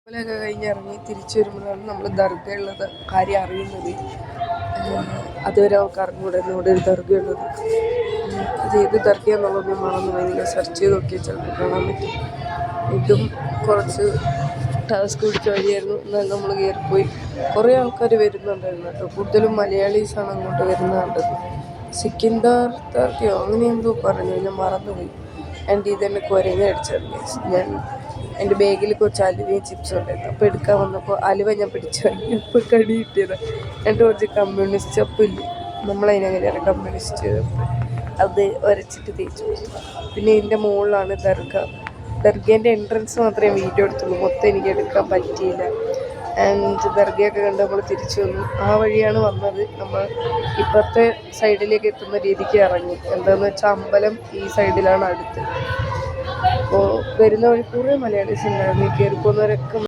ഒക്കെ കഴിഞ്ഞിറങ്ങി തിരിച്ചു വരുമ്പോഴാണ് നമ്മൾ ദർഗയുള്ളത് കാര്യം അറിയുന്നത്. അതുവരെ അവൾക്ക് അറിഞ്ഞൂടായിരുന്നു ഇവിടെ ഒരു ദർഗയുള്ളത്. അത് ഏത് ദർഗയാന്നുള്ളത് ഞാൻ മറന്നുപോയി. നിങ്ങൾ സെർച്ച് ചെയ്ത് നോക്കിയാൽ ചിലപ്പോൾ കാണാൻ പറ്റും. ഇതും കുറച്ച് ടാസ്ക് പിടിച്ച വഴിയായിരുന്നു. എന്നാൽ നമ്മൾ കയറിപ്പോയി. കുറേ ആൾക്കാർ വരുന്നുണ്ടായിരുന്നു കേട്ടോ. കൂടുതലും മലയാളീസാണ് അങ്ങോട്ട് വരുന്നത് കണ്ടത്. സിക്കിന്ദാർ ദർഗയോ അങ്ങനെ എന്തോ പറഞ്ഞു, ഞാൻ മറന്നുപോയി. ആൻഡ് ഇതെന്നെ കുരങ്ങ് അടിച്ചിറങ്ങി. ഞാൻ എൻ്റെ ബാഗിൽ കുറച്ച് അലുവയും ചിപ്സും ഉണ്ടായിരുന്നു. അപ്പോൾ എടുക്കാൻ വന്നപ്പോൾ അലുവ ഞാൻ പിടിച്ചു വാങ്ങി. അപ്പോൾ കടി കിട്ടിയത് എൻ്റെ കുറച്ച് കമ്മ്യൂണിസ്റ്റ് ചപ്പില്ലേ, നമ്മളതിനങ്ങനെയാണ് കമ്മ്യൂണിസ്റ്റ് ചപ്പ്, അത് ഉരച്ചിട്ട് തേച്ചു. പിന്നെ ഇതിൻ്റെ മുകളിലാണ് ദർഗേൻ്റെ എൻട്രൻസ് മാത്രമേ വീഡിയോ എടുത്തുള്ളൂ. മൊത്തം എനിക്ക് എടുക്കാൻ പറ്റിയില്ല. ആൻഡ് ദർഗയൊക്കെ കണ്ട് നമ്മൾ തിരിച്ചു വന്നു. ആ വഴിയാണ് വന്നത്. നമ്മൾ ഇപ്പുറത്തെ സൈഡിലേക്ക് എത്തുന്ന രീതിക്ക് ഇറങ്ങി. എന്താണെന്ന് വെച്ചാൽ അമ്പലം ഈ സൈഡിലാണ് അടുത്ത്. അപ്പോൾ വരുന്ന വഴി കുറേ മലയാളീസ് ഉണ്ടായിരുന്നു. കയറി പോകുന്നവരൊക്കെ